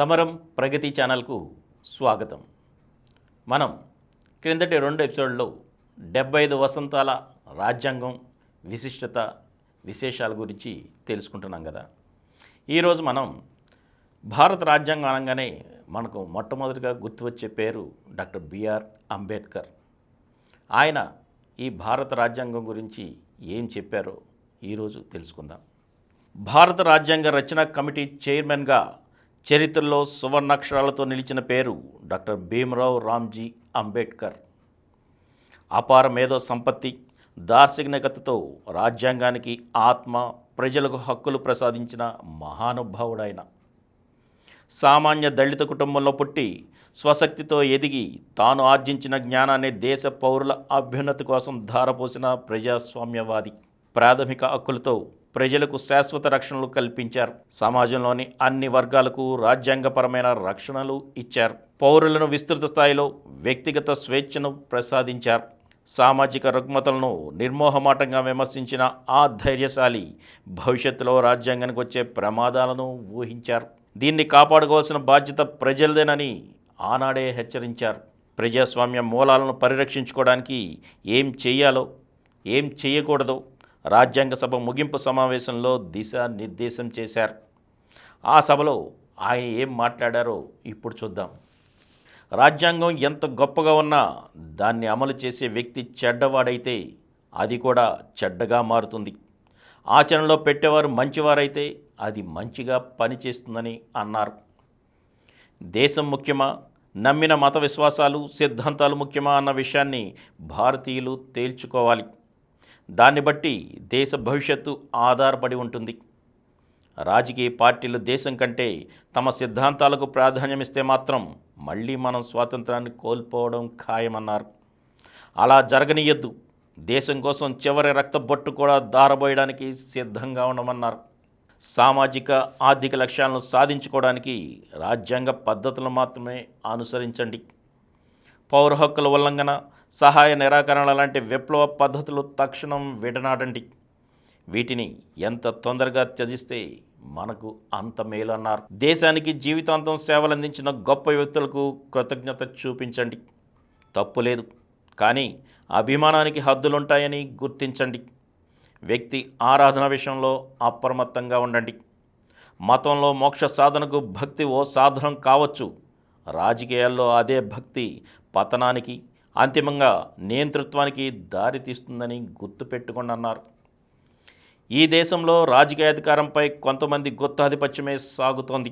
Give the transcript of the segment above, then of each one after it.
సమరం ప్రగతి ఛానల్కు స్వాగతం. మనం క్రిందటి 2 ఎపిసోడ్లో 75 వసంతాల రాజ్యాంగం విశిష్టత విశేషాల గురించి తెలుసుకుంటున్నాం కదా. ఈరోజు మనం భారత రాజ్యాంగం అనగానే మనకు మొట్టమొదటిగా గుర్తు వచ్చే పేరు డాక్టర్ బిఆర్ అంబేద్కర్. ఆయన ఈ భారత రాజ్యాంగం గురించి ఏం చెప్పారో ఈరోజు తెలుసుకుందాం. భారత రాజ్యాంగ రచన కమిటీ చైర్మన్గా చరిత్రలో సువర్ణాక్షరాలతో నిలిచిన పేరు డాక్టర్ భీమ్రావ్ రామ్జీ అంబేద్కర్. అపార మేధో సంపత్తి, దార్శనికతతో రాజ్యాంగానికి ఆత్మ, ప్రజలకు హక్కులు ప్రసాదించిన మహానుభావుడైన. సామాన్య దళిత కుటుంబంలో పుట్టి స్వశక్తితో ఎదిగి తాను ఆర్జించిన జ్ఞానాన్ని దేశ పౌరుల అభ్యున్నతి కోసం ధారపోసిన ప్రజాస్వామ్యవాది. ప్రాథమిక హక్కులతో ప్రజలకు శాశ్వత రక్షణలు కల్పించారు. సమాజంలోని అన్ని వర్గాలకు రాజ్యాంగపరమైన రక్షణలు ఇచ్చారు. పౌరులను విస్తృత స్థాయిలో వ్యక్తిగత స్వేచ్ఛను ప్రసాదించారు. సామాజిక రుగ్మతలను నిర్మోహమాటంగా విమర్శించిన ఆ ధైర్యశాలి భవిష్యత్తులో రాజ్యాంగానికి వచ్చే ప్రమాదాలను ఊహించారు. దీన్ని కాపాడుకోవాల్సిన బాధ్యత ప్రజలదేనని ఆనాడే హెచ్చరించారు. ప్రజాస్వామ్య మూలాలను పరిరక్షించుకోవడానికి ఏం చేయాలో, ఏం చేయకూడదో రాజ్యాంగ సభ ముగింపు సమావేశంలో దిశానిర్దేశం చేశారు. ఆ సభలో ఆయన ఏం మాట్లాడారో ఇప్పుడు చూద్దాం. రాజ్యాంగం ఎంత గొప్పగా ఉన్నా దాన్ని అమలు చేసే వ్యక్తి చెడ్డవాడైతే అది కూడా చెడ్డగా మారుతుంది. ఆచరణలో పెట్టేవారు మంచివారైతే అది మంచిగా పనిచేస్తుందని అన్నారు. దేశం ముఖ్యమా, నమ్మిన మత విశ్వాసాలు, సిద్ధాంతాలు ముఖ్యమా అన్న విషయాన్ని భారతీయులు తేల్చుకోవాలి. దాన్ని బట్టి దేశ భవిష్యత్తు ఆధారపడి ఉంటుంది. రాజకీయ పార్టీలు దేశం కంటే తమ సిద్ధాంతాలకు ప్రాధాన్యమిస్తే మాత్రం మళ్ళీ మనం స్వాతంత్రాన్ని కోల్పోవడం ఖాయమన్నారు. అలా జరగనీయద్దు. దేశం కోసం చివరి రక్త బొట్టు కూడా దారబోయడానికి సిద్ధంగా ఉండమన్నారు. సామాజిక ఆర్థిక లక్ష్యాలను సాధించుకోవడానికి రాజ్యాంగ పద్ధతులను మాత్రమే అనుసరించండి. పౌర హక్కుల ఉల్లంఘన, సహాయ నిరాకరణ లాంటి విప్లవ పద్ధతులు తక్షణం విడనాడండి. వీటిని ఎంత తొందరగా త్యజిస్తే మనకు అంత మేలు అన్నారు. దేశానికి జీవితాంతం సేవలందించిన గొప్ప వ్యక్తులకు కృతజ్ఞత చూపించండి. తప్పు లేదు, కానీ అభిమానానికి హద్దులుంటాయని గుర్తించండి. వ్యక్తి ఆరాధన విషయంలో అప్రమత్తంగా ఉండండి. మతంలో మోక్ష సాధనకు భక్తి ఓ సాధనం కావచ్చు. రాజకీయాల్లో అదే భక్తి పతనానికి, అంతిమంగా నియంతృత్వానికి దారితీస్తుందని గుర్తుపెట్టుకోండి అన్నారు. ఈ దేశంలో రాజకీయ అధికారంపై కొంతమంది గుత్తాధిపత్యమే సాగుతోంది.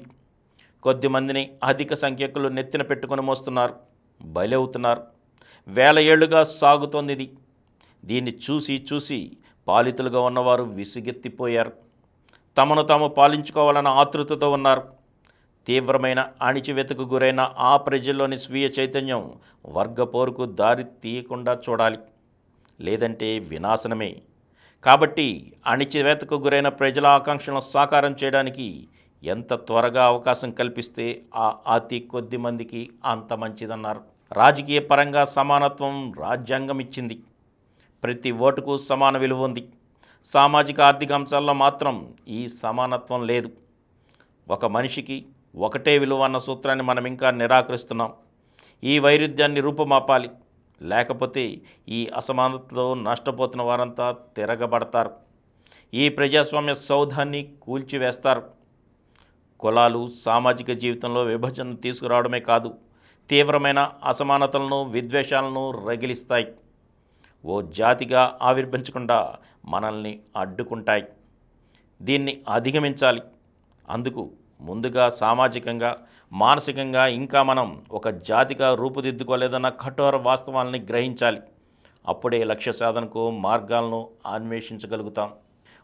కొద్దిమందిని అధిక సంఖ్యకులు నెత్తిన పెట్టుకొని మోస్తున్నారు, బలవుతున్నారు. వేల ఏళ్లుగా సాగుతోంది ఇది. దీన్ని చూసి చూసి పాలితులుగా ఉన్నవారు విసుగెత్తిపోయారు. తమను తాము పాలించుకోవాలన్న ఆతృతతో ఉన్నారు. తీవ్రమైన అణిచివేతకు గురైన ఆ ప్రజల్లోని స్వీయ చైతన్యం వర్గపోరుకు దారి తీయకుండా చూడాలి, లేదంటే వినాశనమే. కాబట్టి అణిచివేతకు గురైన ప్రజల ఆకాంక్షలను సాకారం చేయడానికి ఎంత త్వరగా అవకాశం కల్పిస్తే ఆ అతి కొద్ది మందికి అంత మంచిదన్నారు. రాజకీయ పరంగా సమానత్వం రాజ్యాంగం ఇచ్చింది. ప్రతి ఓటుకు సమాన విలువ ఉంది. సామాజిక ఆర్థిక అంశాల్లో మాత్రం ఈ సమానత్వం లేదు. ఒక మనిషికి ఒకటే విలువ అన్న సూత్రాన్ని మనం ఇంకా నిరాకరిస్తున్నాం. ఈ వైరుధ్యాన్ని రూపుమాపాలి, లేకపోతే ఈ అసమానతలో నష్టపోతున్న వారంతా తిరగబడతారు. ఈ ప్రజాస్వామ్య సౌధాన్ని కూల్చివేస్తారు. కులాలు సామాజిక జీవితంలో విభజన తీసుకురావడమే కాదు, తీవ్రమైన అసమానతలను, విద్వేషాలను రగిలిస్తాయి. ఓ జాతిగా ఆవిర్భించకుండా మనల్ని అడ్డుకుంటాయి. దీన్ని అధిగమించాలి. అందుకు ముందుగా సామాజికంగా, మానసికంగా ఇంకా మనం ఒక జాతిగా రూపుదిద్దుకోలేదన్న కఠోర వాస్తవాలని గ్రహించాలి. అప్పుడే లక్ష్య సాధనకు మార్గాలను అన్వేషించగలుగుతాం.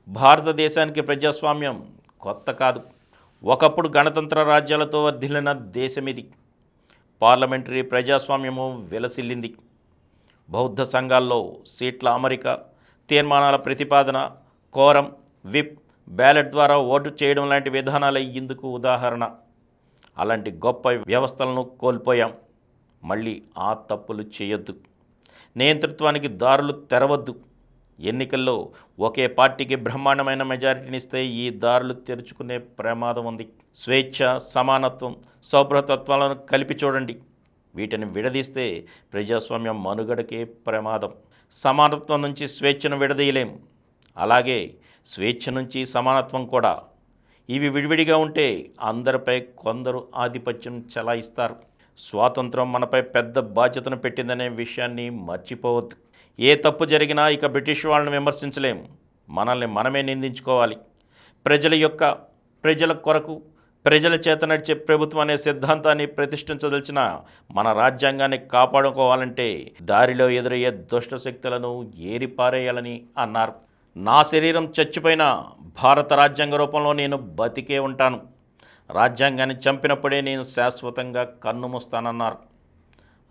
భారతదేశానికి ప్రజాస్వామ్యం కొత్త కాదు. ఒకప్పుడు గణతంత్ర రాజ్యాలతో వర్ధిల్లిన దేశమిది. పార్లమెంటరీ ప్రజాస్వామ్యము విలసిల్లింది. బౌద్ధ సంఘాల్లో సీట్ల అమరిక, తీర్మానాల ప్రతిపాదన, కోరం, విప్, బ్యాలెట్ ద్వారా ఓటు చేయడం లాంటి విధానాలే ఇందుకు ఉదాహరణ. అలాంటి గొప్ప వ్యవస్థలను కోల్పోయాం. మళ్ళీ ఆ తప్పులు చేయొద్దు. నియంతృత్వానికి దారులు తెరవద్దు. ఎన్నికల్లో ఒకే పార్టీకి బ్రహ్మాండమైన మెజారిటీనిస్తే ఈ దారులు తెరుచుకునే ప్రమాదం ఉంది. స్వేచ్ఛ, సమానత్వం, సౌభ్రతత్వాలను కలిపి చూడండి. వీటిని విడదీస్తే ప్రజాస్వామ్యం మనుగడకే ప్రమాదం. సమానత్వం నుంచి స్వేచ్ఛను విడదీయలేం, అలాగే స్వేచ్ఛ నుంచి సమానత్వం కూడా. ఇవి విడివిడిగా ఉంటే అందరిపై కొందరు ఆధిపత్యం చెలాయిస్తారు. స్వాతంత్రం మనపై పెద్ద బాధ్యతను పెట్టిందనే విషయాన్ని మర్చిపోవద్దు. ఏ తప్పు జరిగినా ఇక బ్రిటిష్ వాళ్ళని విమర్శించలేం, మనల్ని మనమే నిందించుకోవాలి. ప్రజల కొరకు, ప్రజల చేత నడిచే ప్రభుత్వం అనే సిద్ధాంతాన్ని ప్రతిష్ఠించదలిచిన మన రాజ్యాంగాన్ని కాపాడుకోవాలంటే దారిలో ఎదురయ్యే దుష్ట శక్తులను ఏరిపారేయాలని అన్నారు. నా శరీరం చచ్చిపోయిన భారత రాజ్యాంగ రూపంలో నేను బతికే ఉంటాను. రాజ్యాంగాన్ని చంపినప్పుడే నేను శాశ్వతంగా కన్నుమూస్తానన్నారు.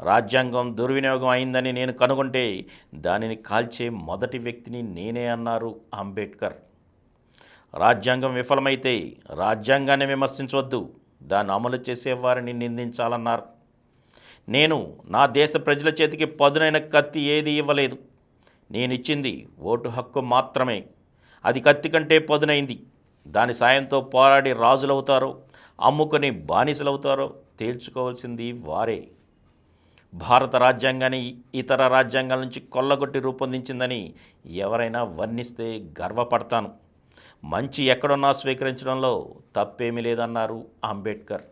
రాజ్యాంగం దుర్వినియోగం అయిందని నేను కనుగొంటే దానిని కాల్చే మొదటి వ్యక్తిని నేనే అన్నారు అంబేద్కర్. రాజ్యాంగం విఫలమైతే రాజ్యాంగాన్ని విమర్శించవద్దు, దాన్ని అమలు చేసేవారిని నిందించాలన్నారు. నేను నా దేశ ప్రజల చేతికి పదునైన కత్తి ఏది ఇవ్వలేదు. నేనిచ్చింది ఓటు హక్కు మాత్రమే. అది కత్తి కంటే పదునైంది. దాని సాయంతో పోరాడి రాజులవుతారో, అమ్ముకొని బానిసలవుతారో తేల్చుకోవాల్సింది వారే. భారత రాజ్యాంగాన్ని ఇతర రాజ్యాంగాల నుంచి కొల్లగొట్టి రూపొందించిందని ఎవరైనా వర్ణిస్తే గర్వపడతాను. మంచి ఎక్కడున్నా స్వీకరించడంలో తప్పేమీ లేదన్నారు అంబేద్కర్.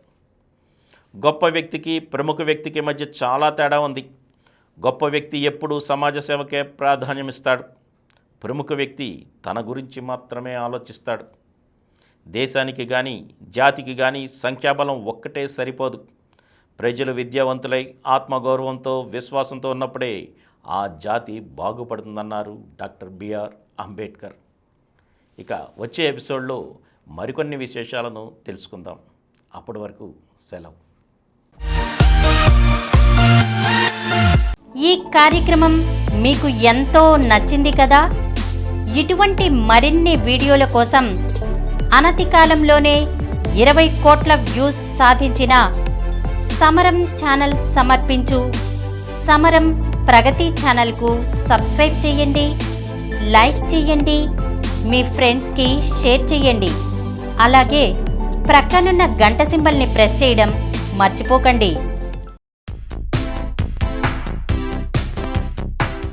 గొప్ప వ్యక్తికి, ప్రముఖ వ్యక్తికి మధ్య చాలా తేడా ఉంది. గొప్ప వ్యక్తి ఎప్పుడూ సమాజ సేవకే ప్రాధాన్యమిస్తాడు. ప్రముఖ వ్యక్తి తన గురించి మాత్రమే ఆలోచిస్తాడు. దేశానికి కానీ, జాతికి కానీ సంఖ్యాబలం ఒక్కటే సరిపోదు. ప్రజలు విద్యావంతులై ఆత్మగౌరవంతో, విశ్వాసంతో ఉన్నప్పుడే ఆ జాతి బాగుపడుతుందన్నారు డాక్టర్ బిఆర్ అంబేద్కర్. ఇక వచ్చే ఎపిసోడ్లో మరికొన్ని విశేషాలను తెలుసుకుందాం. అప్పటి వరకు సెలవు. ఈ కార్యక్రమం మీకు ఎంతో నచ్చింది కదా. ఇటువంటి మరిన్ని వీడియోల కోసం అనతి కాలంలోనే 20 కోట్ల వ్యూస్ సాధించిన సమరం ఛానల్ సమర్పించు సమరం ప్రగతి ఛానల్కు సబ్స్క్రైబ్ చేయండి, లైక్ చేయండి, మీ ఫ్రెండ్స్కి షేర్ చేయండి. అలాగే ప్రక్కనున్న గంట సింబల్ని ప్రెస్ చేయడం మర్చిపోకండి.